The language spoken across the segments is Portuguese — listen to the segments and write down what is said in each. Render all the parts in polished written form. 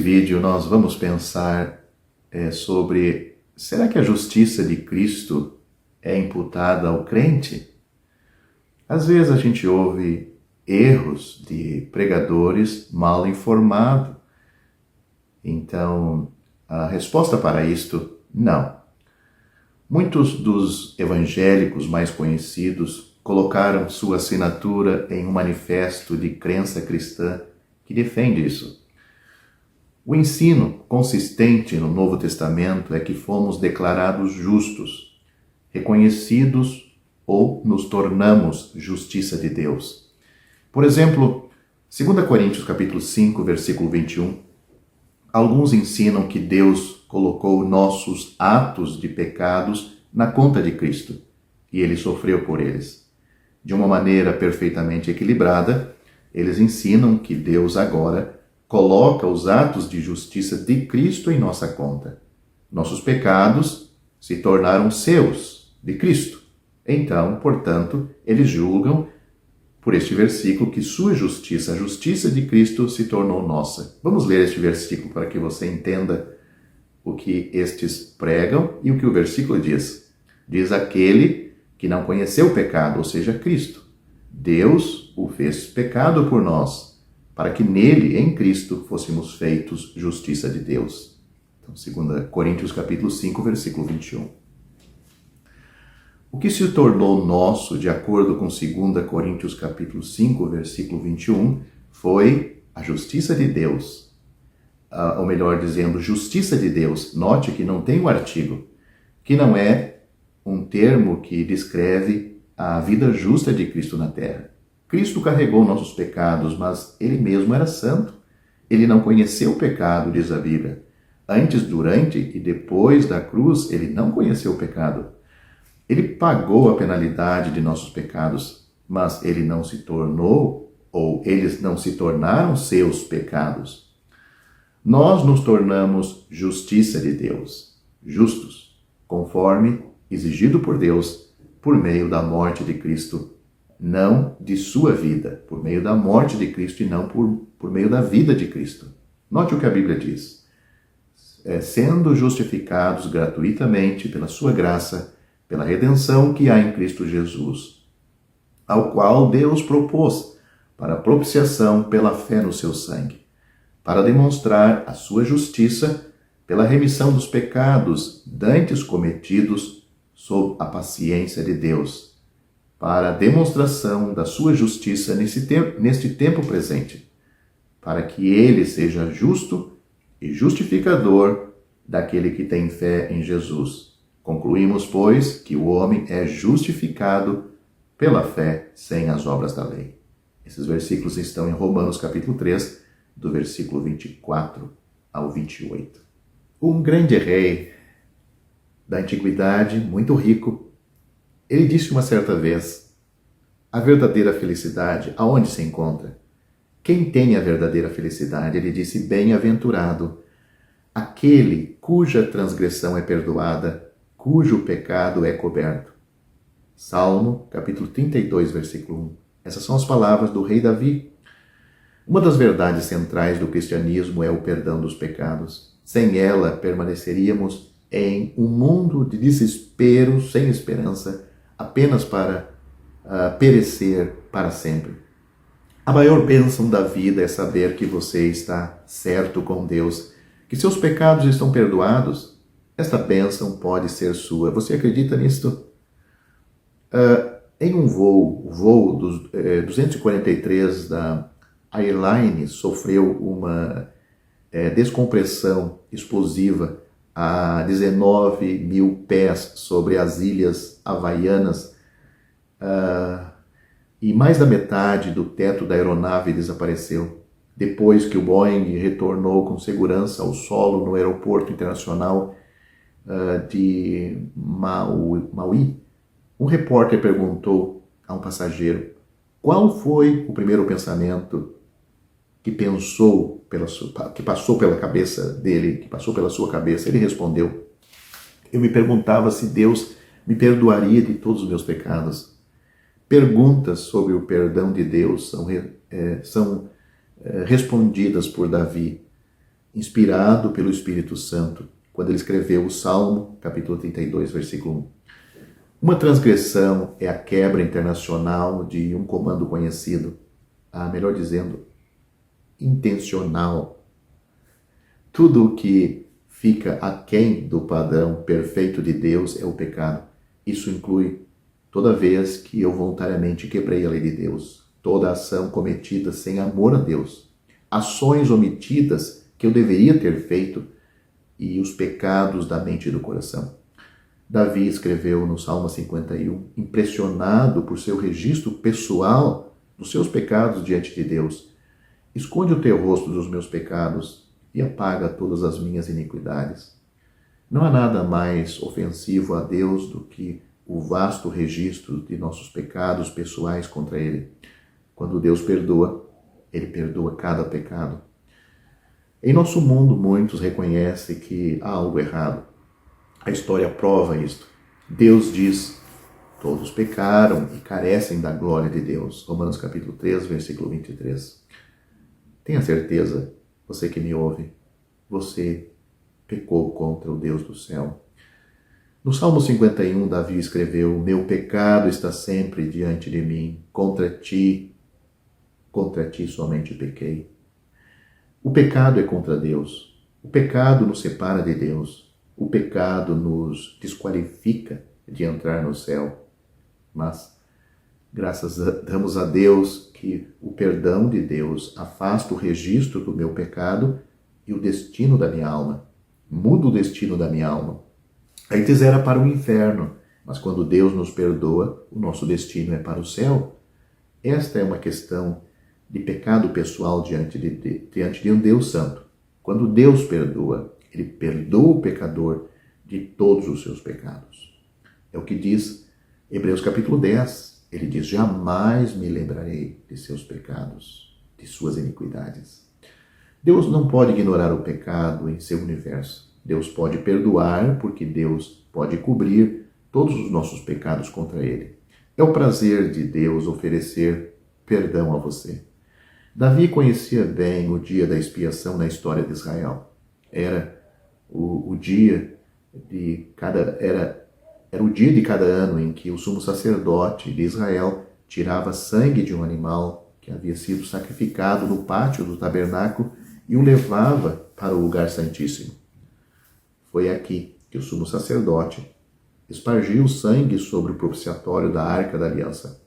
vídeo nós vamos pensar sobre será que a justiça de Cristo é imputada ao crente? Às vezes a gente ouve erros de pregadores mal informados. Então, a resposta para isto, não. Muitos dos evangélicos mais conhecidos colocaram sua assinatura em um manifesto de crença cristã que defende isso. O ensino consistente no Novo Testamento é que fomos declarados justos, reconhecidos ou nos tornamos justiça de Deus. Por exemplo, 2 Coríntios capítulo 5, versículo 21, alguns ensinam que Deus colocou nossos atos de pecados na conta de Cristo e ele sofreu por eles. De uma maneira perfeitamente equilibrada, eles ensinam que Deus agora coloca os atos de justiça de Cristo em nossa conta. Nossos pecados se tornaram seus, de Cristo. Então, portanto, eles julgam por este versículo que sua justiça, a justiça de Cristo, se tornou nossa. Vamos ler este versículo para que você entenda o que estes pregam e o que o versículo diz. Diz aquele que não conheceu o pecado, ou seja, Cristo. Deus o fez pecado por nós, para que nele, em Cristo, fôssemos feitos justiça de Deus. Então, 2 Coríntios capítulo 5, versículo 21. O que se tornou nosso, de acordo com 2 Coríntios capítulo 5, versículo 21, foi a justiça de Deus. Ou melhor dizendo, justiça de Deus. Note que não tem o artigo, que não é um termo que descreve a vida justa de Cristo na terra. Cristo carregou nossos pecados, mas ele mesmo era santo. Ele não conheceu o pecado, diz a Bíblia. Antes, durante e depois da cruz, ele não conheceu o pecado. Ele pagou a penalidade de nossos pecados, mas ele não se tornou, ou eles não se tornaram seus pecados. Nós nos tornamos justiça de Deus, justos, conforme exigido por Deus, por meio da morte de Cristo, não de sua vida, por meio da morte de Cristo e não por meio da vida de Cristo. Note o que a Bíblia diz. Sendo justificados gratuitamente pela sua graça, pela redenção que há em Cristo Jesus, ao qual Deus propôs para propiciação pela fé no seu sangue, para demonstrar a sua justiça pela remissão dos pecados dantes cometidos sob a paciência de Deus, para a demonstração da sua justiça neste tempo presente, para que ele seja justo e justificador daquele que tem fé em Jesus. Concluímos, pois, que o homem é justificado pela fé sem as obras da lei. Esses versículos estão em Romanos capítulo 3, do versículo 24 ao 28. Um grande rei da antiguidade, muito rico, ele disse uma certa vez: a verdadeira felicidade, aonde se encontra? Quem tem a verdadeira felicidade? Ele disse: bem-aventurado aquele cuja transgressão é perdoada, cujo pecado é coberto. Salmo, capítulo 32, versículo 1. Essas são as palavras do rei Davi. Uma das verdades centrais do cristianismo é o perdão dos pecados. Sem ela, permaneceríamos em um mundo de desespero, sem esperança, apenas para perecer para sempre. A maior bênção da vida é saber que você está certo com Deus, que seus pecados estão perdoados. Esta bênção pode ser sua. Você acredita nisto? Em um voo, o voo dos 243 da Airline sofreu uma descompressão explosiva a 19 mil pés sobre as ilhas havaianas e mais da metade do teto da aeronave desapareceu. Depois que o Boeing retornou com segurança ao solo no aeroporto internacional de Maui, um repórter perguntou a um passageiro qual foi o primeiro pensamento que passou pela cabeça dele, que passou pela sua cabeça. Ele respondeu: eu me perguntava se Deus me perdoaria de todos os meus pecados. Perguntas sobre o perdão de Deus são respondidas por Davi. inspirado pelo Espírito Santo, quando ele escreveu o Salmo, capítulo 32, versículo 1. Uma transgressão é a quebra internacional de um comando conhecido, melhor dizendo, intencional. Tudo o que fica aquém do padrão perfeito de Deus é o pecado. Isso inclui toda vez que eu voluntariamente quebrei a lei de Deus, toda ação cometida sem amor a Deus, ações omitidas que eu deveria ter feito e os pecados da mente e do coração. Davi escreveu no Salmo 51, impressionado por seu registro pessoal dos seus pecados diante de Deus. Esconde o teu rosto dos meus pecados e apaga todas as minhas iniquidades. Não há nada mais ofensivo a Deus do que o vasto registro de nossos pecados pessoais contra Ele. Quando Deus perdoa, Ele perdoa cada pecado. Em nosso mundo, muitos reconhecem que há algo errado. A história prova isto. Deus diz, todos pecaram e carecem da glória de Deus. Romanos capítulo 3, versículo 23. Tenha certeza, você que me ouve, você pecou contra o Deus do céu. No Salmo 51, Davi escreveu, meu pecado está sempre diante de mim, contra ti somente pequei. O pecado é contra Deus. O pecado nos separa de Deus. O pecado nos desqualifica de entrar no céu. Mas, damos a Deus que o perdão de Deus afasta o registro do meu pecado e o destino da minha alma. Muda o destino da minha alma. Antes era para o inferno, mas quando Deus nos perdoa, o nosso destino é para o céu. Esta é uma questão de pecado pessoal diante de um Deus santo. Quando Deus perdoa, Ele perdoa o pecador de todos os seus pecados. É o que diz Hebreus capítulo 10. Ele diz, jamais me lembrarei de seus pecados, de suas iniquidades. Deus não pode ignorar o pecado em seu universo. Deus pode perdoar, porque Deus pode cobrir todos os nossos pecados contra Ele. É o prazer de Deus oferecer perdão a você. Davi conhecia bem o dia da expiação na história de Israel. Era o dia de cada ano em que o sumo sacerdote de Israel tirava sangue de um animal que havia sido sacrificado no pátio do tabernáculo e o levava para o lugar santíssimo. Foi aqui que o sumo sacerdote espargiu o sangue sobre o propiciatório da Arca da Aliança.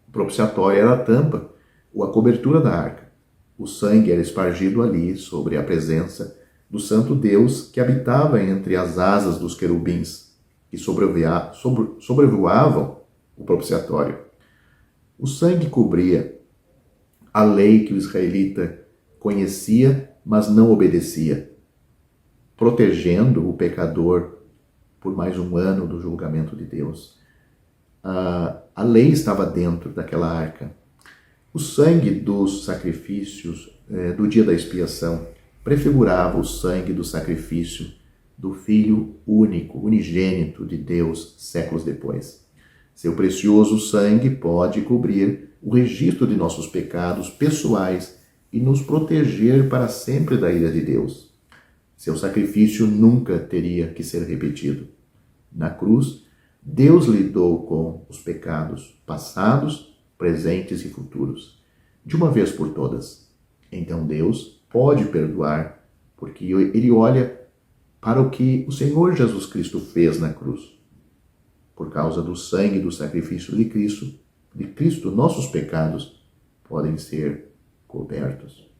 O propiciatório era a tampa ou a cobertura da arca. O sangue era espargido ali sobre a presença do santo Deus que habitava entre as asas dos querubins que sobrevoavam o propiciatório. O sangue cobria a lei que o israelita conhecia, mas não obedecia, protegendo o pecador por mais um ano do julgamento de Deus. A lei estava dentro daquela arca. O sangue dos sacrifícios do dia da expiação prefigurava o sangue do sacrifício do Filho único, unigênito de Deus, séculos depois. Seu precioso sangue pode cobrir o registro de nossos pecados pessoais e nos proteger para sempre da ira de Deus. Seu sacrifício nunca teria que ser repetido. Na cruz, Deus lidou com os pecados passados, presentes e futuros, de uma vez por todas. Então Deus pode perdoar, porque Ele olha para o que o Senhor Jesus Cristo fez na cruz. Por causa do sangue do sacrifício de Cristo, nossos pecados podem ser cobertos.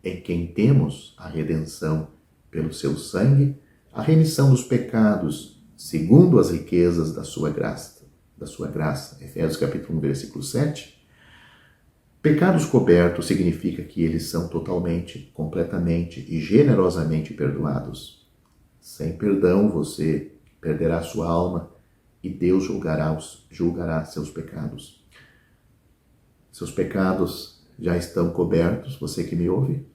Em quem temos a redenção pelo seu sangue, a remissão dos pecados, segundo as riquezas da sua graça. Efésios capítulo 1, versículo 7. Pecados cobertos significa que eles são totalmente, completamente e generosamente perdoados. Sem perdão, você perderá sua alma e Deus julgará seus pecados. Seus pecados já estão cobertos, você que me ouve?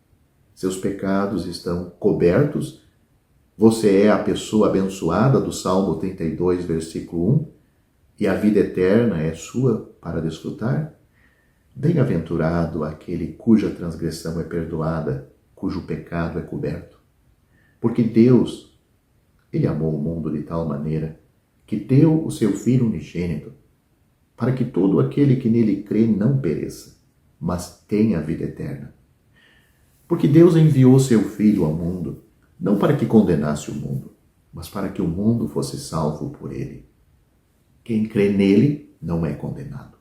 Seus pecados estão cobertos. Você é a pessoa abençoada do Salmo 32, versículo 1, e a vida eterna é sua para desfrutar? Bem-aventurado aquele cuja transgressão é perdoada cujo pecado é coberto. Porque Deus, Ele amou o mundo de tal maneira que deu o seu Filho unigênito, para que todo aquele que nele crê não pereça, mas tenha a vida eterna. Porque Deus enviou seu Filho ao mundo, não para que condenasse o mundo, mas para que o mundo fosse salvo por ele. Quem crê nele não é condenado.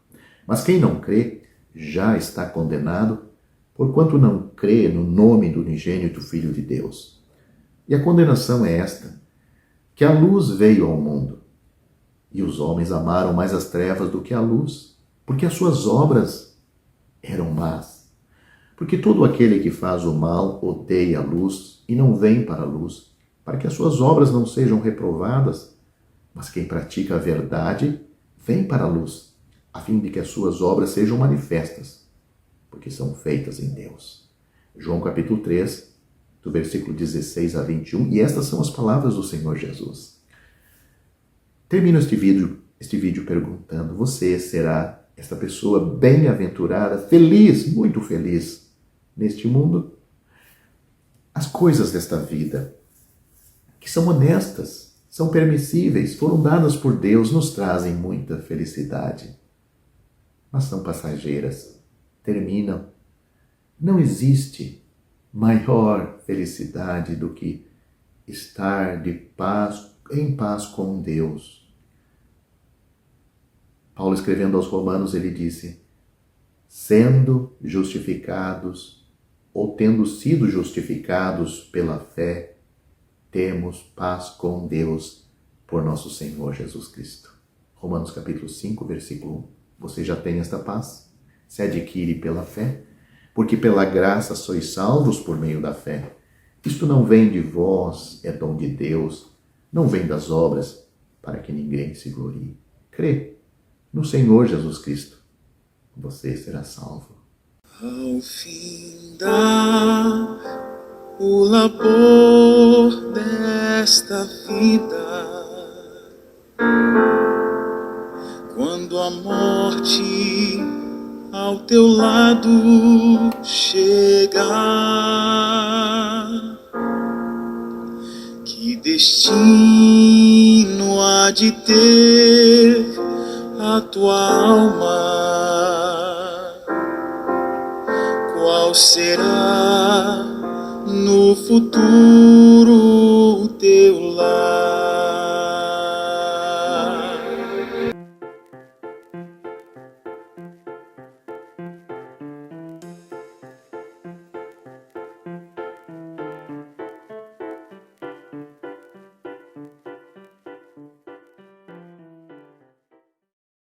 Mas quem não crê já está condenado, porquanto não crê no nome do unigênito Filho de Deus. E a condenação é esta, que a luz veio ao mundo, e os homens amaram mais as trevas do que a luz, porque as suas obras eram más. Porque todo aquele que faz o mal odeia a luz e não vem para a luz, para que as suas obras não sejam reprovadas. Mas quem pratica a verdade vem para a luz, a fim de que as suas obras sejam manifestas, porque são feitas em Deus. João capítulo 3, do versículo 16 a 21, e estas são as palavras do Senhor Jesus. Termino este vídeo perguntando: você será esta pessoa bem-aventurada, feliz, muito feliz neste mundo? As coisas desta vida, que são honestas, são permissíveis, foram dadas por Deus, nos trazem muita felicidade. Mas são passageiras, terminam. Não existe maior felicidade do que estar em paz com Deus. Paulo, escrevendo aos Romanos, ele disse: sendo justificados, ou tendo sido justificados pela fé, temos paz com Deus por nosso Senhor Jesus Cristo. Romanos capítulo 5, versículo 1. Você já tem esta paz? Se adquire pela fé? Porque pela graça sois salvos por meio da fé. Isto não vem de vós, é dom de Deus, não vem das obras, para que ninguém se glorie. Crê no Senhor Jesus Cristo, você será salvo. Ao findar o labor desta vida, quando a morte ao teu lado chegar, que destino há de ter a tua alma? Qual será no futuro o teu lar?